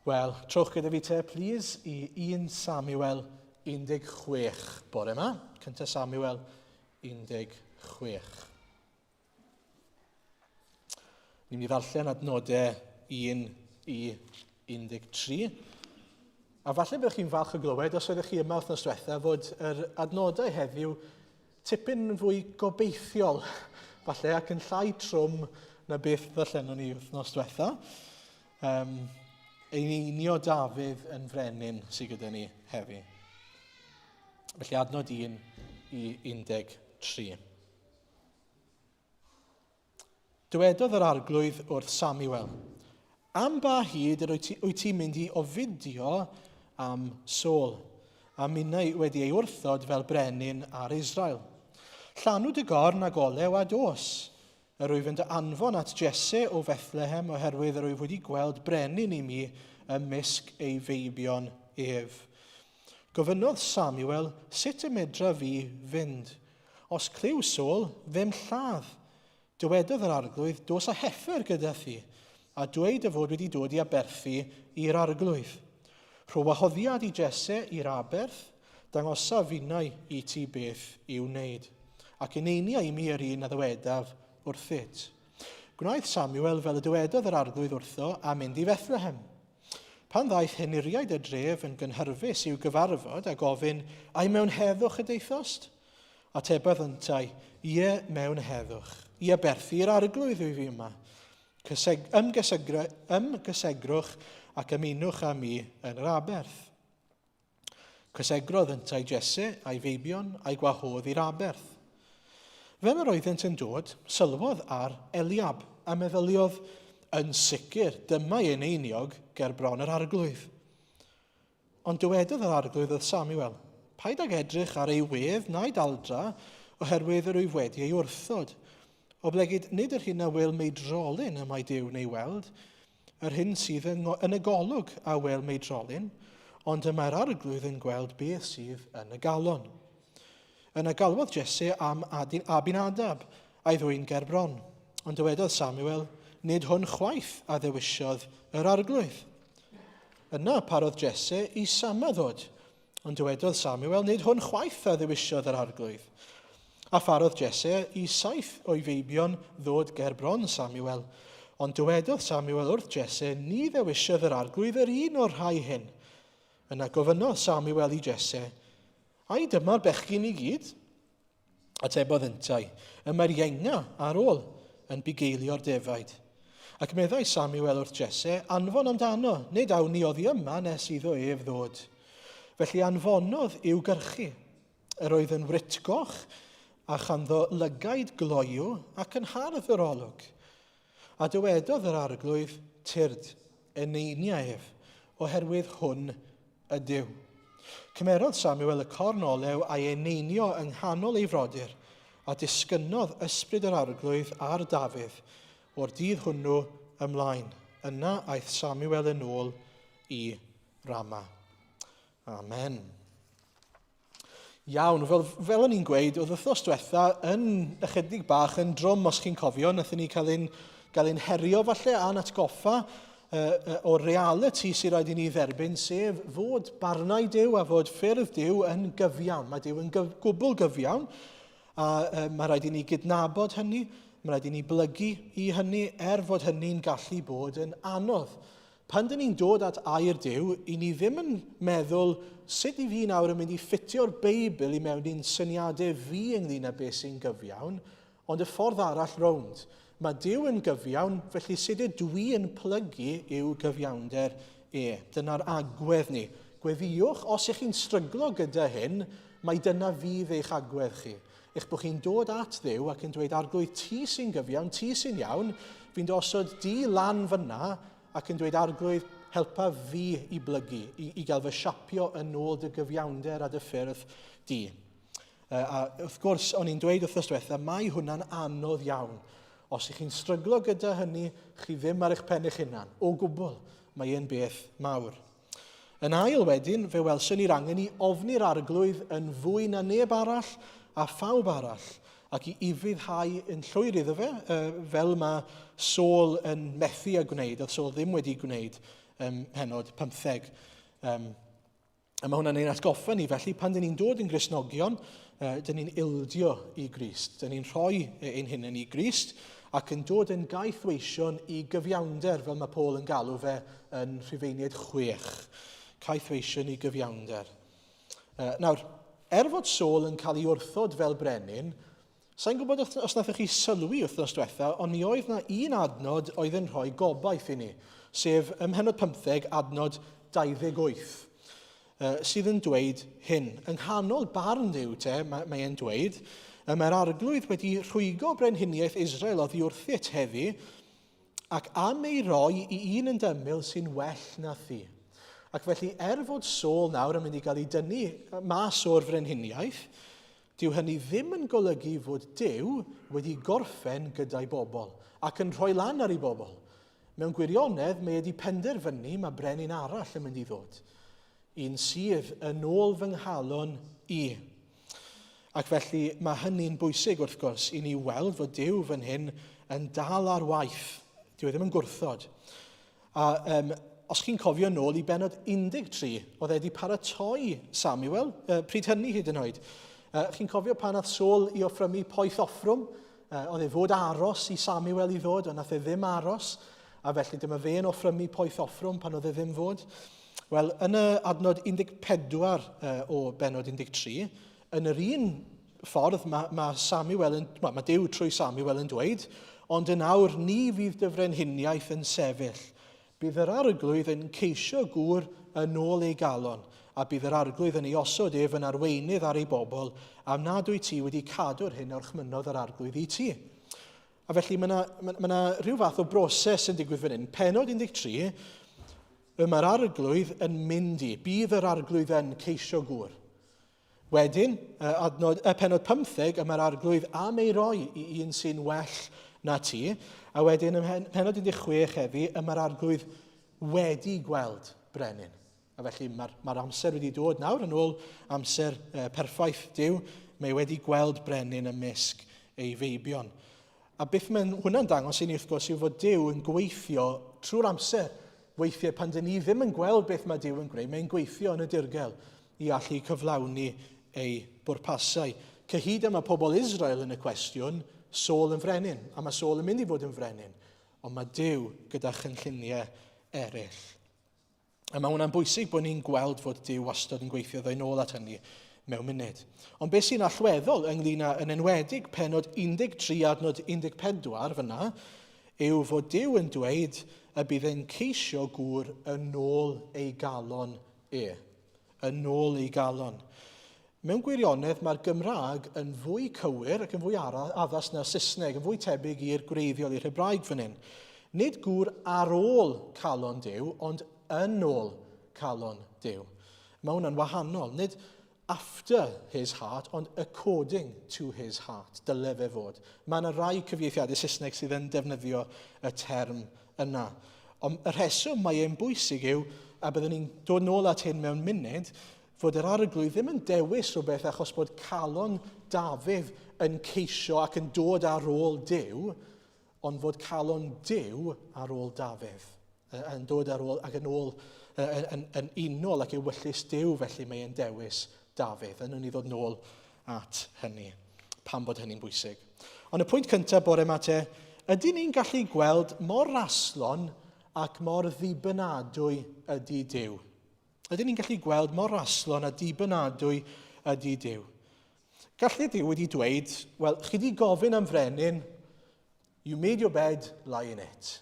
Wel, trowch gyda fi te, please, i 1 Samuel 16 bore yma. Cynta Samuel 16. Ni'n mynd i ddarllen adnodau 1 i 13. A falle byddwch chi'n falch o glywed, os oeddech chi yma wythnos diwetha, fod yr adnodau heddiw tipyn fwy gobeithiol, falle, ac yn llai trwm na beth ddarllenon ni wythnos diwetha. Einio Dafydd yn frenin sydd gyda ni heddi. Felly adnod 1 i 13. Dywedodd yr arglwydd wrth Samuel, am ba hyd wyt ti'n mynd i ofidio am Saul, a minnau wedi ei wrthod fel brenin ar Israel. Llanw dy gorn ag olew a dos. Yr wyf yn dy anfon at Jesse o Bethlehem oherwydd yr wyf wedi gweld brenin i mi ymysg ei feibion ef. Gofynnodd Samuel, sut y medra fi fynd? Os cliw Saul, ddim lladd. Dywedodd yr arglwydd, dos a heffer gyda thi, a dweud y fod wedi dod i aberthu i'r arglwydd. Rho wahoddiad i Jesse i'r aberth, dangosa finnau i ti beth i'w wneud, ac yn einia i mi yr un a ddywedaf wrthyt. Gwnaeth Samuel fel y dywedodd yr arglwydd wrtho a mynd i Bethlehem. Pan ddaeth henuriaid y dref yn gynhyrfus i'w gyfarfod a gofyn, ai mewn heddwch y deithost? Atebodd yntai, ie mewn heddwch. I aberthu i'r arglwydd yw fi yma. Ymgysegrwch ac ymunwch â mi yn yr aberth. Cysegrodd yntai Jesse a'i feibion a'i gwahodd i'r aberth. Fel yr oeddent yn dod, sylwodd ar Eliab a meddyliodd, yn sicr, dyma ein einiog ger bron yr arglwydd. Ond dywedodd yr arglwydd wrth Samuel, paid ag edrych ar ei wedd na'i daldra oherwydd yr wyf wedi ei wrthod. O blegyd nid yr hyn a wyl meidrolyn y mae Duw neu weld, yr hyn sydd yn y golwg a wyl meidrolyn, ond y mae'r arglwydd yn gweld beth sydd yn y galon. Yna galwodd Jesse am Abinadab a'i ddwyn ger bron, ond dywedodd Samuel, nid hwn chwaith a ddewisiodd yr arglwydd. Yna parodd Jesse i Sama ddod, ond dywedodd Samuel, nid hwn chwaith a ddewisiodd yr arglwydd. A pharodd Jesse i 7 o'i feibion ddod ger bron Samuel, ond dywedodd Samuel wrth Jesse, ni ddewisiodd yr arglwydd yr un o'r rhai hyn. Yna gofynnodd Samuel i Jesse, ai dyma'r bechgyn i gyd? Atebodd yntai, y mae'r ienga ar ôl yn bugeilio'r defaid. Ac meddai Samuel wrth Jesse, anfon amdano, nid awn ni oddi yma nes iddo ef ddod. Felly anfonodd i'w gyrchu. Yr oedd yn writgoch a chanddo lygaid gloiw ac yn hardd yr olwg. A dywedodd yr arglwydd, tyrd, eneinia ef, oherwydd hwn ydyw. Cymerodd Samuel y corn olew a'i eneinio yng nghanol ei frodyr, a disgynnodd ysbryd yr arglwydd ar Dafydd o'r dydd hwnnw ymlaen. Yna aeth Samuel yn ôl i Rama. Amen. Iawn, fel o'n i'n gweud, oedd wythnos diwetha yn ychydig bach yn drwm, os chi'n cofio, nathon ni cael ein herio falle a'n atgoffa o reality sy'n rhaid i ni dderbyn, sef fod barnau Duw a fod ffyrdd Duw yn gyfiawn. Mae Duw yn gwbl gyfiawn, a mae rhaid i ni gydnabod hynny, mae rhaid i ni blygu i hynny, fod hynny'n gallu bod yn anodd. Pan dyn ni'n dod at air Duw, i ni ddim yn meddwl sut i fi nawr yn mynd i ffitio'r Beibl i mewn i'n syniadau fi ynglyn â beth sy'n gyfiawn, ond y ffordd arall rownd. Mae Duw yn gyfiawn, felly sut ydw i yn plygu i'w gyfiawnder Dyna'r agwedd ni. Gweddiwch, os ych chi'n stryglo gyda hyn, mae dyna fydd eich agwedd chi. Eich bod chi'n dod at Dduw ac yn dweud arglwydd ti sy'n gyfiawn, ti sy'n iawn, fi'n dosod di lan fyna ac yn dweud arglwydd helpa fi i blygu, i gael fy siapio yn ôl dy gyfiawnder a dy ffyrdd di. A wrth gwrs, o'n i'n dweud wrthos diwetha, mae hwnna'n anodd iawn. Os ych chi'n stryglo gyda hynny, chi ddim ar eich pen eich hunan. O gwbl, mae e'n beth mawr. Yn ail wedyn, fe welson ni'r angen i ofni'r arglwydd yn fwy na neb arall a phawb arall, ac i ufuddhau yn llwyr iddo fe, fel mae Saul yn methu a gwneud, oedd Saul ddim wedi gwneud Pennod 15. A mae hwnna'n ein atgoffa ni, felly pan dyn ni'n dod yn Gristnogion, dyn ni'n ildio i Grist. Dyn ni'n rhoi ein hunain i Grist ac yn dod yn gaethweision i gyfiawnder, fel mae Paul yn galw fe yn Rhufeiniaid 6. Caethweision i gyfiawnder. Nawr, fod Saul yn cael ei wrthod fel brenin, sa'n gwybod os nathach chi sylwi wythnos diwetha, ond mi oedd na un adnod oedd yn rhoi gobaith i ni, sef ym Mhennod 15, adnod 28, sydd yn dweud hyn. Yng nghanol barn Duw mae e'n dweud, mae'r arglwydd wedi rhwygo brenhiniaeth Israel oddi wrthi et heddi, ac am ei roi i un yn dymil sy'n well na thi. Ac felly, fod Saul nawr yn mynd i gael ei dynnu mas o'r frenhiniaeth, dyw hynny ddim yn golygu fod Duw wedi gorffen gyda'i bobl ac yn rhoi lan ar ei bobl. Mewn gwirionedd, mae wedi penderfynu mae brenin arall yn mynd i ddod. Un sydd yn ôl fy nghalon i. Ac felly mae hynny'n bwysig wrth gwrs i ni weld fod Duw fan hyn yn dal ar waith. Dyw e ddim yn gwrthod. A os chi'n cofio nôl i Bennod 13, oedd wedi paratoi Samuel, pryd hynny hyd yn oed. Chi'n cofio pan nath Saul i offrymu poeth offrwm, oedd e fod aros i Samuel i ddod, ond nath e ddim aros, a felly dyma fe yn offrymu poeth offrwm pan oedd e ddim fod. Wel, yn y adnod 14 o Bennod 13, yn yr un ffordd mae Duw trwy Samuel yn dweud, ond yn awr ni fydd dy frenhiniaeth yn sefyll. Bydd yr arglwydd yn ceisio gŵr yn ôl ei galon, a bydd yr arglwydd yn ei osod ef yn arweinydd ar ei bobl, am nad wyt ti wedi cadw'r hyn o'r chmynodd yr arglwydd i ti. A felly mae yna rhyw fath o broses yn digwydd fan hyn. Pennod 13, mae'r arglwydd yn mynd i, bydd yr arglwydd yn ceisio gŵr. Wedyn, pennod 15, mae'r arglwydd am ei roi i un sy'n well na ti, a wedyn ym pennod 16 heddi, mae'r arglwydd wedi gweld brenin. A felly mae'r amser wedi dod nawr yn ôl amser perffaith Duw, mae wedi gweld brenin ymysg ei feibion. A beth mae hwnna'n dangos i ni wrth gwrs yw fod Duw yn gweithio trwy'r amser. Weithiau pan dyn ni ddim yn gweld beth mae Duw yn gwneud, mae'n gweithio yn y dirgel i allu cyflawni ei bwrpasau. Cyhyd yma pobl Israel yn y cwestiwn, Saul yn frenin, a mae Saul yn mynd i fod yn frenin, ond mae Duw gyda chynlluniau eraill. A mae hwnna'n bwysig bod ni'n gweld fod Duw wastad yn gweithio ddoi nôl at hynny mewn munud. Ond beth sy'n allweddol ynglyn â yn enwedig pennod 13 adnod 14 fyna, yw fod Duw yn dweud y bydd e'n ceisio gŵr yn ôl ei galon e. Yn ôl ei galon. Mewn gwirionedd mae'r Gymraeg yn fwy cywir ac yn fwy addas na'r Saesneg, yn fwy tebyg i'r gwreiddiol i'r Hebraeg fan hyn. Nid gŵr ar ôl calon Duw, ond yn ôl calon Duw. Mae hwnna'n wahanol. Nid after his heart, ond according to his heart. Dyle fe fod. Mae yna rai cyfieithiadau Saesneg sydd yn defnyddio y term yna. Ond y rheswm mae e'n bwysig yw, a byddwn ni'n dod nôl at hyn mewn munud, fod yr arglwydd ddim yn dewis rhywbeth achos bod calon Dafydd yn ceisio ac yn dod ar ôl Duw, ond fod calon Duw ar ôl Dafydd. Yn dod ar ôl ac yn ôl yn unol ac ewyllus Duw, felly mae e'n dewis Dafydd. Yn ni ddod nôl at hynny, pam bod hynny'n bwysig. Ond y pwynt cyntaf bore yma ydy ni'n gallu gweld mor raslon ac mor ddibynadwy ydy Duw. Ydyn ni'n gallu gweld mor raslon a dibynadwy ydy Duw. Gallu Duw wedi dweud, wel, chi wedi gofyn am frenin, you made your bed, lie in it.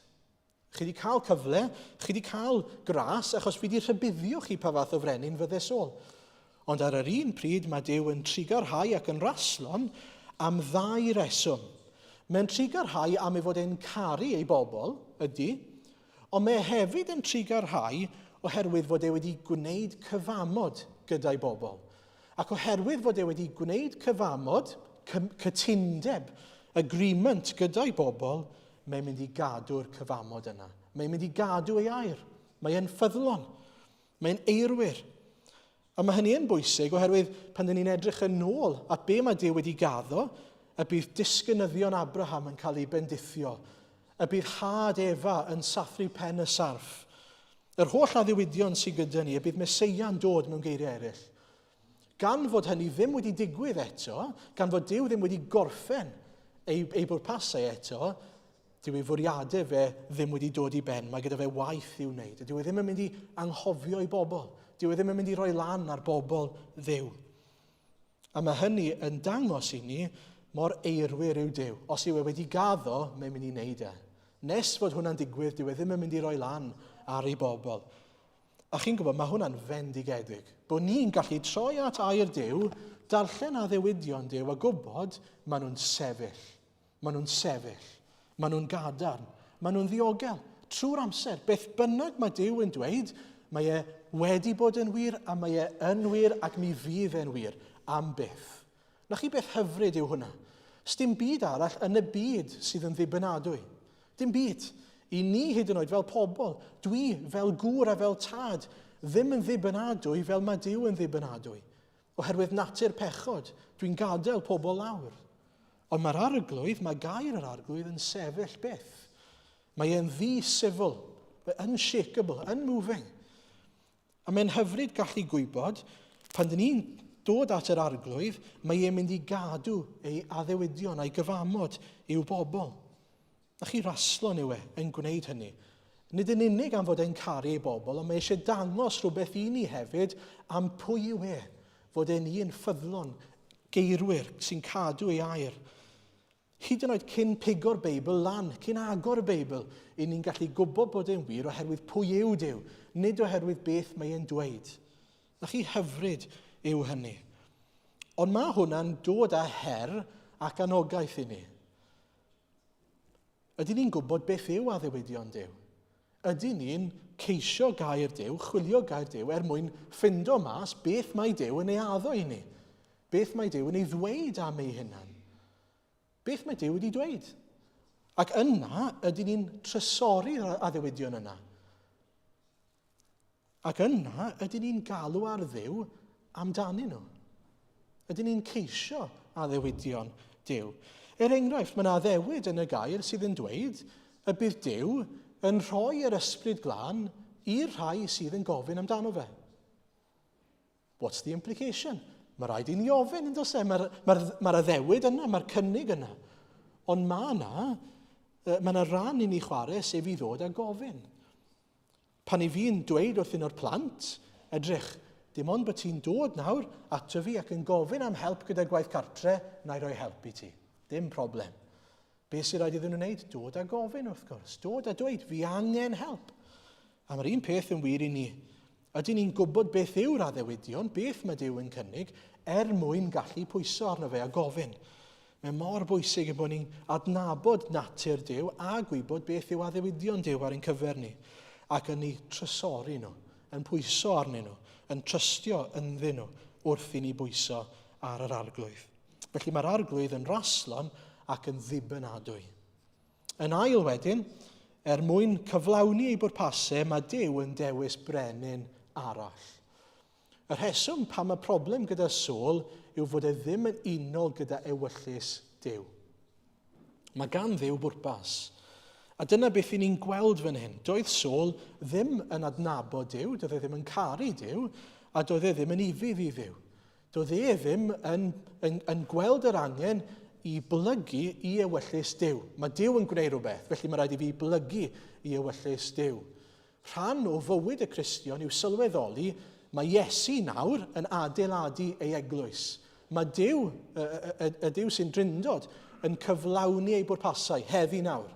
Chi wedi cael cyfle, chi wedi cael gras, achos fi wedi rhybuddio chi pa fath o frenin fydde Saul. Ond ar yr un pryd mae Duw yn trigarhau ac yn raslon am ddau reswm. Mae'n trigarhau am ei fod e'n caru ei bobl, ydy, ond mae hefyd yn trigarhau oherwydd fod e wedi gwneud cyfamod gyda'i bobl. Ac oherwydd fod e wedi gwneud cyfamod, cytundeb, agreement gyda'i bobl, mae'n mynd i gadw'r cyfamod yna. Mae'n mynd i gadw ei air. Mae'n ffyddlon. Mae'n eirwyr. A mae hynny yn bwysig oherwydd pan dyn ni'n edrych yn ôl at be mae Duw wedi gaddo, y bydd disgynyddion Abraham yn cael ei bendithio, y bydd had Efa yn sathru pen y sarff. Yr holl addewidion sydd gyda ni, y bydd Meseia'n dod mewn geiriau eraill. Gan fod hynny ddim wedi digwydd eto, gan fod Duw ddim wedi gorffen ei bwrpasau eto, dyw ei fwriadau fe ddim wedi dod i ben. Mae gyda fe waith i'w wneud. Dyw e ddim yn mynd i anghofio i bobl. Dyw e ddim yn mynd i roi lan ar bobl Dduw. A mae hynny yn dangos i ni mor eirwyr yw Duw. Os yw e wedi gaddo, mae'n mynd i wneud e. Nes fod hwnna'n digwydd, dyw e ddim yn mynd i roi lan ar ei bobl. A chi'n gwybod, mae hwnna'n fendigedig. Bod ni'n gallu troi at air Duw, darllen addewidion Duw a gwybod maen nhw'n sefyll. Maen nhw'n sefyll. Maen nhw'n gadarn. Maen nhw'n ddiogel. Trwy'r amser, beth bynnag mae Duw yn dweud, mae e wedi bod yn wir a mae e yn wir ac mi fydd e'n wir am byth. Na chi beth hyfryd yw hwnna? Sdim byd arall yn y byd sydd yn ddibynadwy. Dim byd. I ni hyd yn oed fel pobl, dwi fel gŵr a fel tad, ddim yn ddibynadwy fel mae Duw yn ddibynadwy. Oherwydd natur pechod, dwi'n gadael pobl lawr. Ond mae'r arglwydd, mae gair yr arglwydd yn sefyll byth. Mae e'n ddisifol, unshakable, unmoving. A mae'n hyfryd gallu gwybod, pan dyn ni'n dod at yr arglwydd, mae e'n mynd i gadw ei addewidion a'i gyfamod i'w bobl. A chi raslon yw e yn gwneud hynny. Nid yn unig am fod e'n caru ei bobl, ond mae eisiau dangos rhywbeth i ni hefyd am pwy yw e, fod e'n un ffyddlon, geirwyr sy'n cadw ei air. Hyd yn oed cyn pigo'r Beibl lan, cyn agor y Beibl, i ni'n gallu gwybod bod e'n wir oherwydd pwy yw Duw, nid oherwydd beth mae e'n dweud. Na chi hyfryd yw hynny. Ond mae hwnna'n dod â her ac anogaeth i ni. Ydyn ni'n gwybod beth yw addewidion Duw? Ydyn ni'n ceisio gair Duw, chwilio gair Duw mwyn ffindo mas beth mae Duw yn ei addo i ni? Beth mae Duw yn ei ddweud am ei hunan? Beth mae Duw wedi dweud? Ac yna, ydyn ni'n trysori'r addewidion yna. Ac yna, ydyn ni'n galw ar Dduw amdanyn nhw. Ydyn ni'n ceisio addewidion Duw. Enghraifft, mae yna addewid yn y gair sydd yn dweud y bydd Duw yn rhoi yr ysbryd glân i'r rhai sydd yn gofyn amdano fe. What's the implication? Mae rhaid i ni ofyn, yn dos e? Mae'r addewid yna, mae'r cynnig yna. Ond mae yna ran i ni chwarae sef i ddod a gofyn. Pan i fi'n dweud wrth un o'r plant, edrych, dim ond bod ti'n dod nawr ato fi ac yn gofyn am help gyda gwaith cartre, na i roi help i ti. Dim problem. Be sy'n rhaid iddyn nhw'n wneud? Dod a gofyn, wrth gwrs. Dod a dweud, fi angen help. A mae'r un peth yn wir i ni. Ydyn ni'n gwybod beth yw'r addewidion, beth mae Duw yn cynnig, mwyn gallu pwyso arno fe a gofyn. Mae mor bwysig bod ni'n adnabod natur Duw a gwybod beth yw addewidion Duw ar ein cyfer ni. Ac yn ei trysori nhw, yn pwyso arnyn nhw, yn trystio ynddyn nhw wrth i ni bwyso ar yr arglwydd. Felly mae'r arglwydd yn raslon ac yn ddibynadwy. Yn ail wedyn, mwyn cyflawni ei bwrpasau, mae Duw yn dewis brenin arall. Y rheswm pam y problem gyda Saul yw fod e ddim yn unol gyda ewyllus Duw. Mae gan Dduw bwrpas. A dyna beth i ni'n gweld fan hyn. Doedd Saul ddim yn adnabod Duw, doedd e ddim yn caru Duw, a doedd e ddim yn ifydd i Dduw. Doedd e ddim yn gweld yr angen i blygu i ewyllus Duw. Mae Duw yn gwneud rhywbeth, felly mae rhaid i fi blygu i ewyllus Duw. Rhan o fywyd y Cristion yw sylweddoli mae Iesu nawr yn adeiladu ei eglwys. Mae Duw, y Duw sy'n drindod, yn cyflawni ei bwrpasau heddi nawr.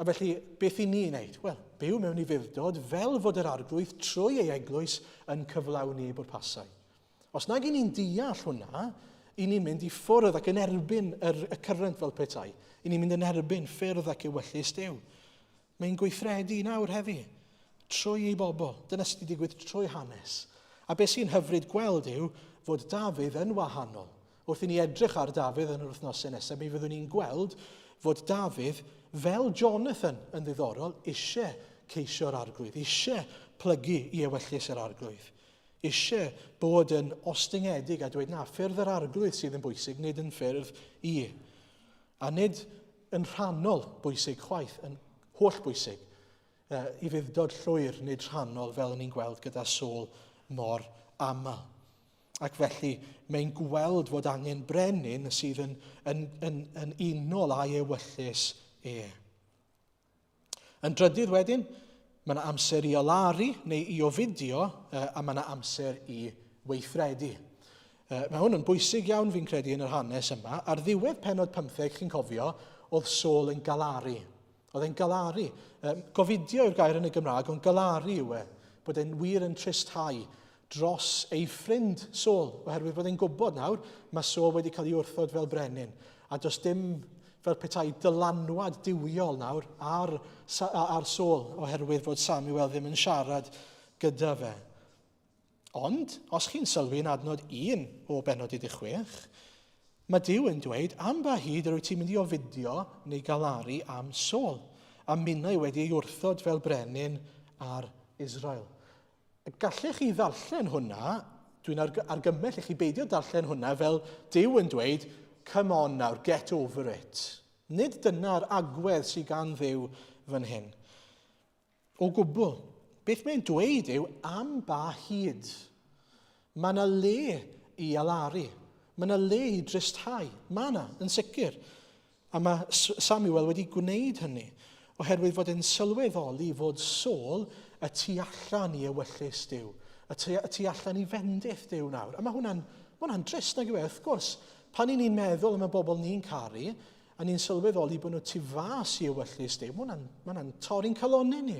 A felly, beth i ni wneud? Wel, byw mewn i fuddod fel fod yr arglwydd trwy ei eglwys yn cyflawni ei bwrpasau. Os nag i ni'n deall hwnna, i ni'n mynd i ffwrdd ac yn erbyn y cyrrent fel petai. I ni'n mynd yn erbyn ffyrdd ac ewyllus Duw. Mae'n gweithredu nawr heddi, trwy ei bobl. Dyna sydd wedi digwydd trwy hanes. A beth sy'n hyfryd gweld yw fod Dafydd yn wahanol. Wrth i ni edrych ar Dafydd yn yr wythnosau nesaf, mi fyddwn ni'n gweld fod Dafydd, fel Jonathan yn ddiddorol, eisiau ceisio'r arglwydd, eisiau plygu i ewyllus yr arglwydd. eisiau bod yn ostyngedig a dweud na, ffyrdd yr arglwydd sydd yn bwysig, nid yn ffyrdd i. A nid yn rhannol bwysig chwaith, yn holl bwysig, i fuddod llwyr nid rhannol fel ni'n gweld gyda Saul mor aml. Ac felly mae'n gweld fod angen brenin sydd yn unol a'i ewyllus e. Yn drydydd wedyn, mae yna amser i olaru neu i ofidio a mae yna amser i weithredu. Mae hwn yn bwysig iawn fi'n credu yn yr hanes yma. Ar ddiwedd pennod 15, chi'n cofio, oedd Saul yn galaru. Oedd e'n galaru. Gofidio yw'r gair yn y Gymraeg, ond galaru yw e. Bod e'n wir yn tristau dros ei ffrind Saul, oherwydd bod e'n gwybod nawr, mae Saul wedi cael ei wrthod fel brenin. A does dim fel petai dylanwad diwiol nawr ar Saul, oherwydd fod Samuel ddim yn siarad gyda fe. Ond, os chi'n sylwi yn adnod 1 o bennod 16, mae Duw yn dweud, am ba hyd yr wyt ti'n mynd i ofidio neu galaru am Saul, a minnau wedi ei wrthod fel brenin ar Israel. Gallech chi ddarllen hwnna, dwi'n argymell i chi beidio darllen hwnna fel Duw yn dweud, come on now, get over it. Nid dyna'r agwedd sydd gan Dduw fan hyn. O gwbl, beth mae'n dweud yw am ba hyd. Mae yna le i alaru. Mae yna le i dristau. Mae yna, yn sicr. A mae Samuel wedi gwneud hynny, oherwydd fod e'n sylweddoli fod Saul y tu allan i ewyllus Duw. Y tu allan i fendith Duw nawr. A mae hwnna'n drist nag yw e, wrth gwrs. Pan ni'n meddwl am y bobl ni'n caru, a ni'n sylweddoli bod nhw tu fas i ewyllus Duw, mae hwnna'n torri'n calonau ni.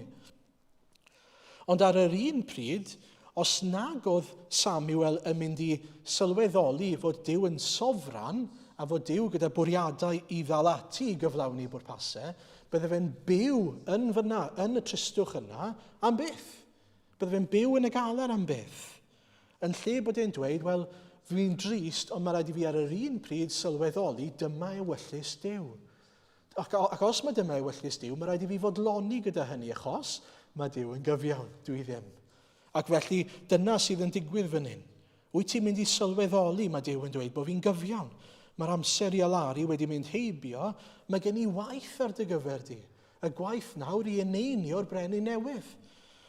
Ond ar yr un pryd, os nag oedd Samuel yn mynd i sylweddoli fod Duw yn sofran a fod Duw gyda bwriadau i ddal ati i gyflawni bwrpasau, bydde fe'n byw yn fyna, yn y tristwch yna, am byth. Bydde fe'n byw yn y galar am byth. Yn lle bod e'n dweud, wel, fi'n drist, ond mae rhaid i fi ar yr un pryd sylweddoli, dyma ewyllus Duw. Ac os mae dyma ewyllus Duw, mae rhaid i fi fodloni gyda hynny, achos mae Duw yn gyfiawn, dwi ddim. Ac felly, dyna sydd yn digwydd fan hyn. Wyt ti'n mynd i sylweddoli, mae Duw yn dweud, bod fi'n gyfiawn. Mae'r amser i alaru wedi mynd heibio, mae gen i waith ar dy gyfer di. Y gwaith nawr i eneinio'r brenin newydd.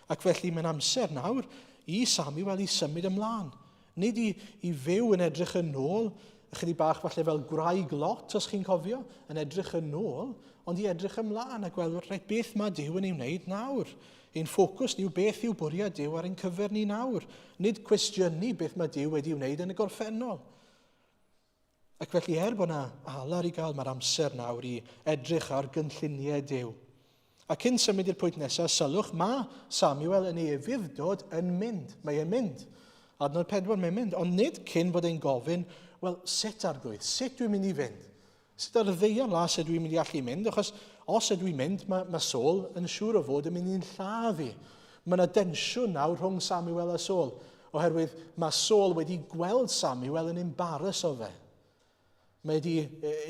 Ac felly mae'n amser nawr i Samuel i symud ymlaen. Nid i fyw yn edrych yn ôl, ychydig bach falle fel gwraig Lot, os chi'n cofio, yn edrych yn ôl, ond i edrych ymlaen a gweld reit, beth mae Duw yn ei wneud nawr. Ein ffocws ni yw beth yw bwriad Duw ar ein cyfer ni nawr. Nid cwestiynu beth mae Duw wedi wneud yn y gorffennol. Ac felly bod yna alar i gael, mae'r amser nawr i edrych ar gynlluniau Duw. A cyn symud i'r pwynt nesaf, sylwch, mae Samuel yn ei efuddod yn mynd. Mae e'n mynd. Adnod 4, mae'n mynd. Ond nid cyn bod e'n gofyn, wel, sut arglwydd? Sut dwi'n mynd i fynd? Sut ar y ddeian las ydw i'n mynd i allu mynd? Achos os ydw i'n mynd, mae Saul yn siŵr o fod yn mynd i'n lladdu. Mae yna densiwn nawr rhwng Samuel a Saul, oherwydd mae Saul wedi gweld Samuel yn embaras o fe. Mae wedi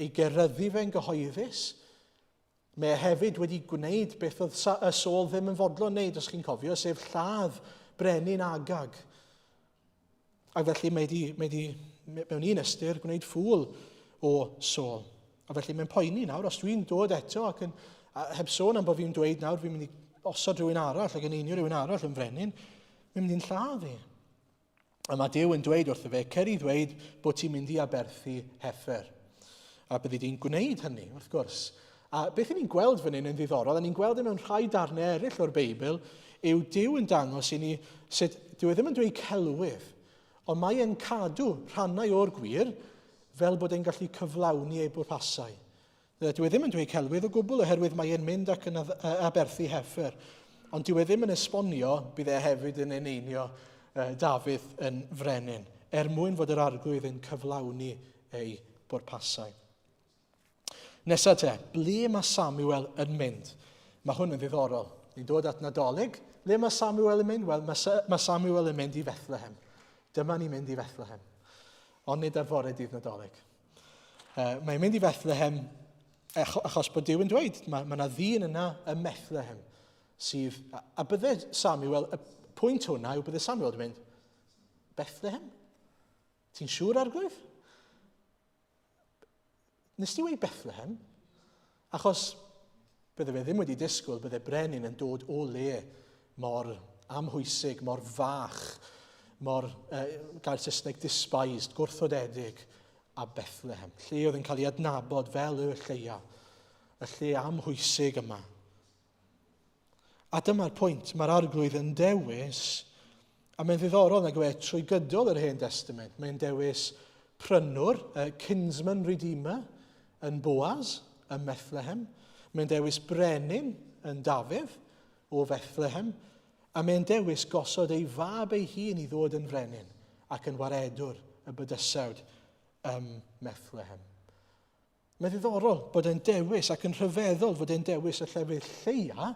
ei geryddu fe'n gyhoeddus. Mae hefyd wedi gwneud beth oedd Saul ddim yn fodlon wneud, os chi'n cofio, sef lladd brenin Agag. Ac felly mae wedi mewn un ystyr gwneud ffwl o Saul. A felly mae'n poeni nawr, os dwi'n dod eto ac heb sôn am bod fi'n dweud nawr, fi'n mynd i osod rhywun arall ac yn einio rhywun arall yn frenin, mae'n mynd i'n lladd i. A mae Duw yn dweud wrtho fe, cer i ddweud bod ti'n mynd i aberthu heifer. A byddi di'n gwneud hynny, wrth gwrs. A beth ni'n gweld fan hyn yn ddiddorol, a ni'n gweld mewn rhai darnau eraill o'r Beibl, yw Duw yn dangos i ni sut dyw e ddim yn dweud celwydd, ond mae e'n cadw rhannau o'r gwir fel bod e'n gallu cyflawni ei bwrpasau. Dyw e ddim yn dweud celwydd o gwbl, oherwydd mae e'n mynd ac yn aberthu heifer. Ond dyw e ddim yn esbonio bydd e hefyd yn eneinio Dafydd yn frenin, mwyn fod yr arglwydd yn cyflawni ei bwrpasau. Nesa te, ble mae Samuel yn mynd? Mae hwn yn ddiddorol. Ni'n dod at Nadolig. Ble mae Samuel yn mynd? Wel, mae Samuel yn mynd i Bethlehem. Dyma ni'n mynd i Bethlehem. Ond nid ar fore dydd Nadolig. Mae'n mynd i Bethlehem achos bod Duw yn dweud, mae yna ddyn yna ym Bethlehem sydd, a bydde Samuel, y pwynt hwnna yw bydde Samuel yn mynd, Bethlehem? Ti'n siŵr Arglwydd? Nes ti wei Bethlehem? Achos bydde fe ddim wedi disgwyl bydde brenin yn dod o le mor amhwysig, mor fach, mor gair Saesneg despised, gwrthodedig a Bethlehem. Lle oedd yn cael ei adnabod fel y lleia, y lle amhwysig yma. A dyma'r pwynt, mae'r Arglwydd yn dewis, a mae'n ddiddorol nag yw e trwy gydol yr Hen Testament, mae'n dewis prynwr, kinsman redeemer, yn Boaz, yn Bethlehem. Mae'n dewis brenin yn Dafydd o Bethlehem, a mae'n dewis gosod ei fab ei hun i ddod yn frenin ac yn waredwr y bydysawd Bethlehem. Mae'n ddiddorol bod e'n dewis ac yn rhyfeddol fod e'n dewis y llefydd lleia,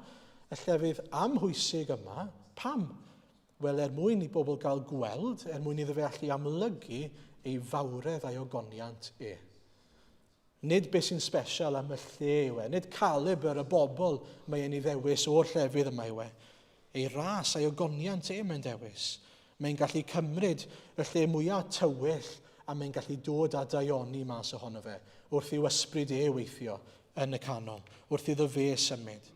y llefydd amhwysig yma. Pam? Wel, mwyn i bobl gael gweld, mwyn iddo fe allu amlygu ei fawredd a'i ogoniant e. Nid beth sy'n special am y lle yw e, nid calibr y bobl mae'n ei ddewis o'r llefydd yma yw e. Ei ras a'i ogoniant e mae'n dewis. Mae'n gallu cymryd y lle mwyaf tywyll a mae'n gallu dod a daioni mas ohono fe, wrth i'w ysbryd e weithio yn y canol, wrth iddo fe symud.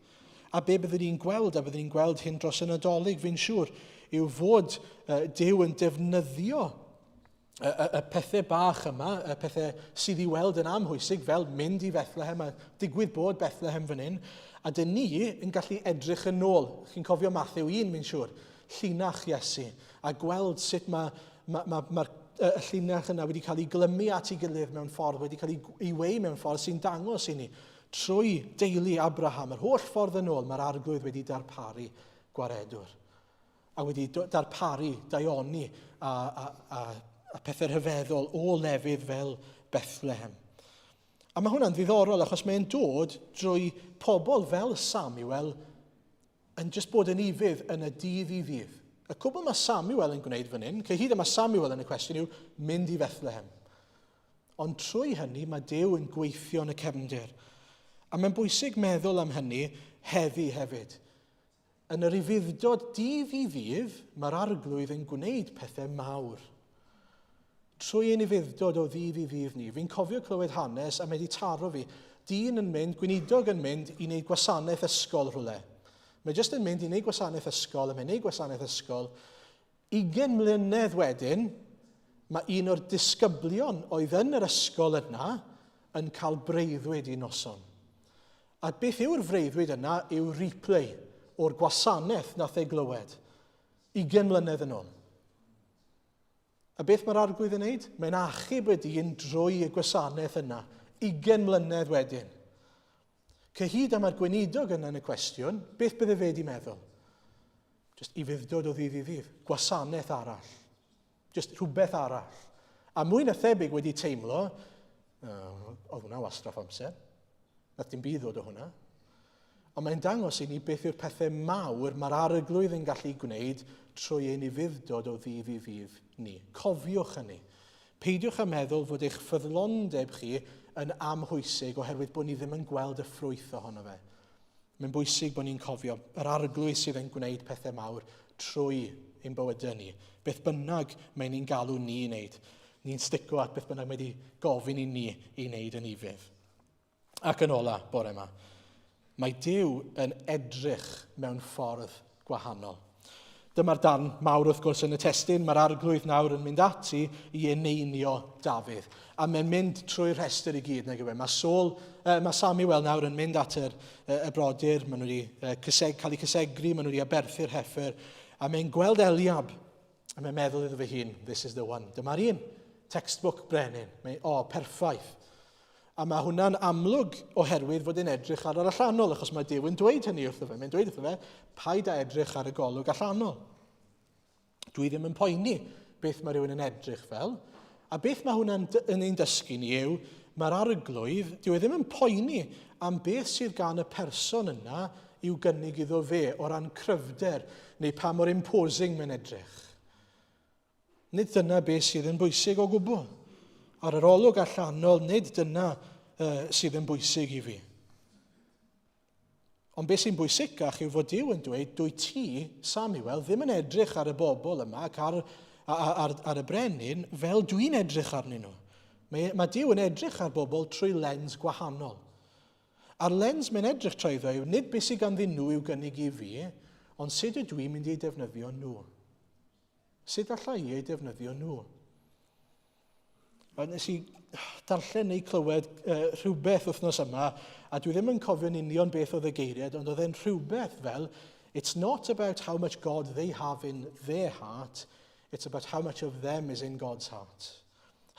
A be byddwn ni'n gweld, a byddwn ni'n gweld hyn dros y Nadolig, fi'n siŵr, yw fod Duw yn defnyddio y pethau bach yma, y pethau sydd i weld yn amhwysig, fel mynd i Bethlehem, a digwydd bod Bethlehem fan hyn, a dyn ni yn gallu edrych yn ôl. Chi'n cofio Mathew 1, fi'n siŵr, llinach Iesu, a gweld sut mae'r y llinach yna wedi cael ei glymu at ei gilydd mewn ffordd, wedi cael ei wei mewn ffordd sy'n dangos i ni trwy deulu Abraham. Yr holl ffordd yn ôl, mae'r Arglwydd wedi darparu gwaredwr. A wedi darparu, daioni a pethau rhyfeddol o lefydd fel Bethlehem. A mae hwnna'n ddiddorol achos mae'n dod drwy pobl fel Samuel yn just bod yn ifydd yn y dydd i ddydd. Y cwbl mae Samuel yn gwneud fan hyn, cyhyd yma Samuel yn y cwestiwn yw mynd i Bethlehem. Ond trwy hynny mae Duw yn gweithio yn y cefndir. A mae'n bwysig meddwl am hynny heddi hefyd. Yn yr ufuddod dydd i ddydd, mae'r Arglwydd yn gwneud pethau mawr. Trwy ein ufuddod o ddydd i ddydd ni. Fi'n cofio clywed hanes a mae wedi taro fi. Dyn yn mynd, gweinidog yn mynd i wneud gwasanaeth ysgol rhywle. Mae jyst yn mynd i wneud gwasanaeth ysgol, a mae'n wneud gwasanaeth ysgol. 20 mlynedd wedyn, mae un o'r disgyblion oedd yn yr ysgol yna yn cael breuddwyd i noson. A beth yw'r freuddwyd yna yw replay o'r gwasanaeth nath ei glywed 20 mlynedd yn ôl. A beth mae'r Arglwydd yn wneud? Mae'n achub y dyn drwy y gwasanaeth yna 20 mlynedd wedyn. Cyhyd am yr gweinidog yna yn y cwestiwn, beth bydde fe wedi meddwl? Just i fuddod o ddydd i ddydd. Gwasanaeth arall. Just rhywbeth arall. A mwy na thebyg wedi teimlo, oedd hwnna wastraff amser. Nath dim byd ddod o hwnna. Ond mae'n dangos i ni beth yw'r pethau mawr mae'r Arglwydd yn gallu gwneud trwy ein ufuddod o ddydd i ddydd ni. Cofiwch hynny. Peidiwch â meddwl fod eich ffyddlondeb chi yn amhwysig oherwydd bod ni ddim yn gweld y ffrwyth ohono fe. Mae'n bwysig bod ni'n cofio yr Arglwydd sydd yn gwneud pethau mawr trwy ein bywydau ni. Beth bynnag mae'n ni'n galw ni i wneud. Ni'n stico at beth bynnag mae wedi gofyn i ni i wneud yn ifydd. Ac yn ola, bore yma, mae Duw yn edrych mewn ffordd gwahanol. Dyma'r darn mawr wrth gwrs yn y testun, mae'r Arglwydd nawr yn mynd ati i eneinio Dafydd. A mae'n mynd trwy'r rhestr i gyd, nag yw e. Mae Samuel nawr yn mynd at y brodyr, maen nhw wedi cael eu cysegru, maen nhw wedi aberthu'r heifer, a mae'n gweld Eliab, a mae'n meddwl iddo fe hun, this is the one. Dyma'r un, textbook brenin. Perffaith. A mae hwnna'n amlwg oherwydd fod yn edrych ar yr allanol, achos mae Duw yn dweud hynny wrtho fe. Mae'n dweud wrtho fe, paid â edrych ar y golwg allanol. Dwi ddim yn poeni beth mae rhywun yn edrych fel. A beth mae hwnna'n ein dysgu ni yw, mae'r Arglwydd, dwi ddim yn poeni am beth sydd gan y person yna i'w gynnig iddo fe o ran cryfder, neu pa mor imposing mae'n edrych. Nid dyna beth sydd yn bwysig o gwbl. Ar yr olwg allanol, nid dyna sydd yn bwysig i fi. Ond beth sy'n bwysicach yw fod Duw yn dweud, dwy ti, Samuel, ddim yn edrych ar y bobl yma ac ar ar y brenin fel dwi'n edrych arnyn nhw. Mae Duw yn edrych ar bobl trwy lens gwahanol. A'r lens mae'n edrych trwyddo yw nid beth sydd ganddyn nhw yw gynnig i fi, ond sut ydw i'n mynd i defnyddio nhw. Sut allai i ei defnyddio nhw? Nes i darllen neu clywed rhywbeth wythnos yma, a dwi ddim yn cofio'n union beth oedd y geiriad, ond oedd e'n rhywbeth fel, it's not about how much God they have in their heart, it's about how much of them is in God's heart.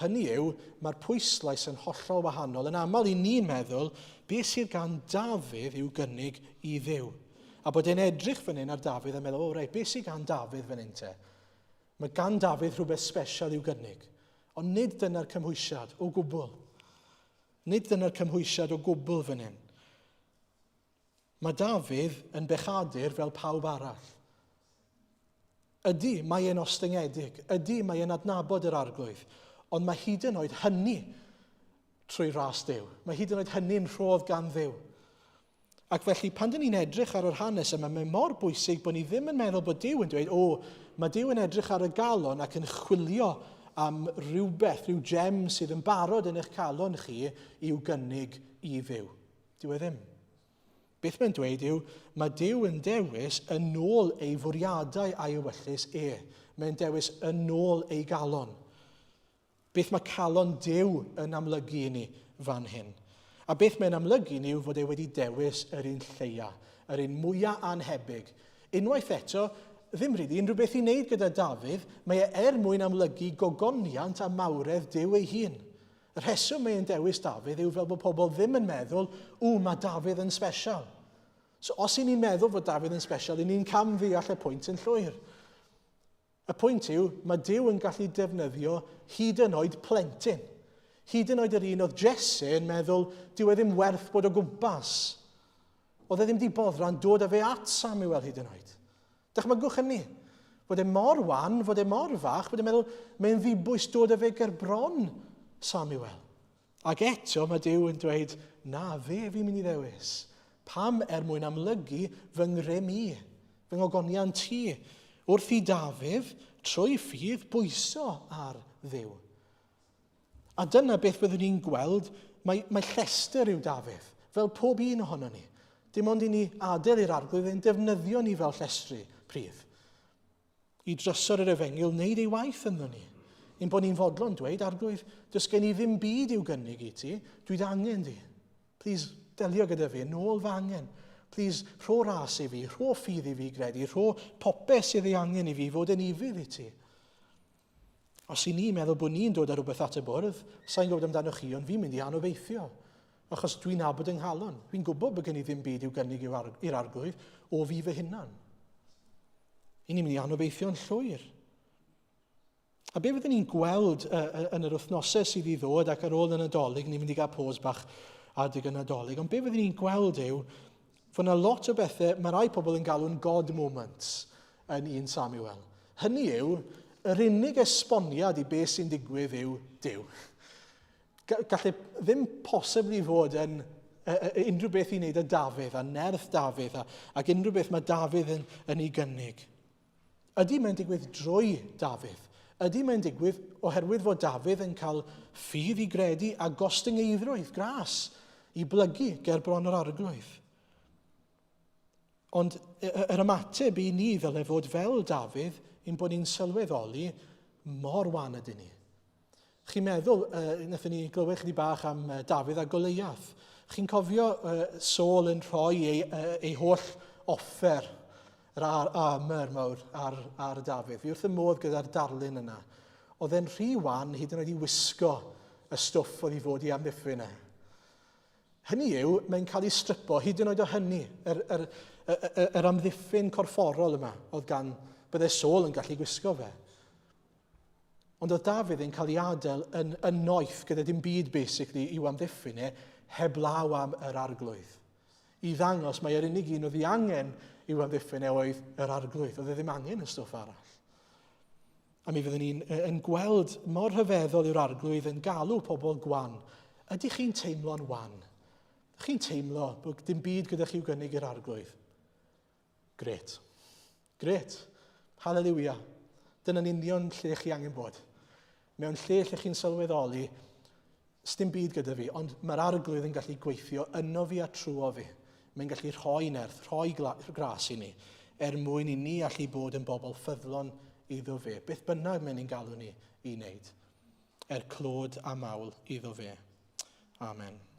Hynny yw, mae'r pwyslais yn hollol wahanol. Yn aml i ni'n meddwl, beth sydd gan Dafydd yw gynnig i Dduw. A bod e'n edrych fan hyn ar Dafydd a meddwl, o reit, beth sydd gan Dafydd fan hyn te? Mae gan Dafydd rhywbeth special i'w gynnig. Ond nid dyna'r cymhwysiad o gwbl. Nid dyna'r cymhwysiad o gwbl fan hyn. Mae Dafydd yn bechadur fel pawb arall. Ydy, mae e'n ostyngedig. Ydy, mae e'n adnabod yr arglwydd. Ond mae hyd yn oed hynny trwy ras Duw. Mae hyd yn oed hynny'n rhodd gan Dduw. Ac felly, pan dyn ni'n edrych ar yr hanes yma, mae mor bwysig bod ni ddim yn meddwl bod Duw yn dweud, mae Duw yn edrych ar y galon ac yn chwilio am rhywbeth, rhyw gem sydd yn barod yn eich calon chi i'w gynnig i Dduw. Dyw e ddim. Beth mae'n dweud yw, mae Duw yn dewis yn ôl ei fwriadau a'i ewyllus Mae'n dewis yn ôl ei galon. Beth mae calon Duw yn amlygu i ni fan hyn. A beth mae'n amlygu ni yw fod e wedi dewis yr un lleia, yr un mwyaf anhebyg. Unwaith eto, ddim rili unrhyw beth i wneud gyda Dafydd, mae e mwyn amlygu gogoniant a mawredd Duw ei hun. Y rheswm mae'n dewis Dafydd yw fel bod pobl ddim yn meddwl, mae Dafydd yn special. So os i ni'n meddwl bod Dafydd yn special, i ni'n camddeall y pwynt yn llwyr. Y pwynt yw, mae Duw yn gallu defnyddio hyd yn oed plentyn. Hyd yn oed yr un oedd Jesse yn meddwl, dyw e ddim werth bod o gwmpas. Oedd e ddim di boddran dod â fe at Samuel hyd yn oed. Dychmygwch hynny. Fod e mor wan, fod e mor fach, fod e'n meddwl, mae'n ddibwys dod â fe gerbron Samuel. Ac eto mae Duw yn dweud, na, fe fi'n mynd i ddewis. Pam mwyn amlygu fy ngrym i, fy ngogoniant i, wrth i Dafydd trwy ffydd bwyso ar Dduw. A dyna beth byddwn ni'n gweld, mae llester yw Dafydd, fel pob un ohono ni. Dim ond i ni adael i'r arglwydd yn defnyddio ni fel llestri pridd. I drysor yr efengyl, wneud ei waith ynddo ni. Ein bod ni'n fodlon dweud, arglwydd, does gen i ddim byd i'w gynnig i ti, dwi'n angen di. Please, delio gyda fi, nôl fy angen. Please, rho ras i fi, rho ffydd i fi gredu, rho popeth sydd ei angen i fi fod yn ifydd i ti. Os i ni meddwl bod ni'n dod ar rhywbeth at y bwrdd, sa'n gwybod amdano chi, ond fi'n mynd i anobeithio. Achos dwi'n nabod yng nghalon. Fi'n gwybod bod gen i ddim byd i'w gynnig i'r arglwydd o fi fy hunan. I ni'n mynd i anobeithio'n llwyr. A be fyddwn ni'n gweld yn yr wythnosau sydd i ddod ac ar ôl y Nadolig, ni'n mynd i gael pos bach adeg y Nadolig, ond be fyddwn ni'n gweld yw fod yna lot o bethau, mae rai pobl yn galw'n God moments yn 1 Samuel. Hynny yw, yr unig esboniad i beth sy'n digwydd yw Duw. Gallai ddim posibly fod yn unrhyw beth i wneud â Dafydd, a nerth Dafydd, ac unrhyw beth mae Dafydd yn ei gynnig. Ydy mae'n digwydd drwy Dafydd? Ydy mae'n digwydd oherwydd fod Dafydd yn cael ffydd i gredu a gostyngeidrwydd gras i blygu ger bron yr arglwydd? Ond yr ymateb i ni ddylai fod fel Dafydd ein bod ni'n sylweddoli mor wan ydyn ni. Chi'n meddwl, wnaethon ni glywed chydig bach am Dafydd a Goliath. Chi'n cofio Saul yn rhoi ei holl offer, yr armor mawr ar Dafydd. Fi wrth y modd gyda'r darlun yna. Oedd e'n rhy wan hyd yn oed i wisgo y stwff oedd i fod i amddiffyn yna. Hynny yw, mae'n cael ei stripo hyd yn oed o hynny, yr amddiffyn corfforol yma, oedd gan byddai Saul yn gallu gwisgo fe. Ond oedd Dafydd yn cael ei adael yn noeth gyda dim byd basically i'w amddiffyn heblaw am yr arglwydd. I ddangos mae yr unig un oedd ei angen i'w amddiffyn oedd yr arglwydd. Oedd e ddim angen y stwff arall. A mi fyddwn ni'n gweld mor rhyfeddol yw'r arglwydd yn galw pobl gwan. Ydych chi'n teimlo'n wan? Ydych chi'n teimlo bod dim byd gyda chi'w gynnig i'r arglwydd? Gret. Gret. Halleluia. Dyna'n union lle chi angen bod. Mewn lle lle chi'n sylweddoli, s'dim byd gyda fi, ond mae'r arglwydd yn gallu gweithio yno fi a trwo fi. Mae'n gallu rhoi nerth, rhoi gras i ni, mwyn i ni allu bod yn bobl ffyddlon iddo fe. Beth bynnag mae'n ein galw ni i wneud. Clod a mawl iddo fe. Amen.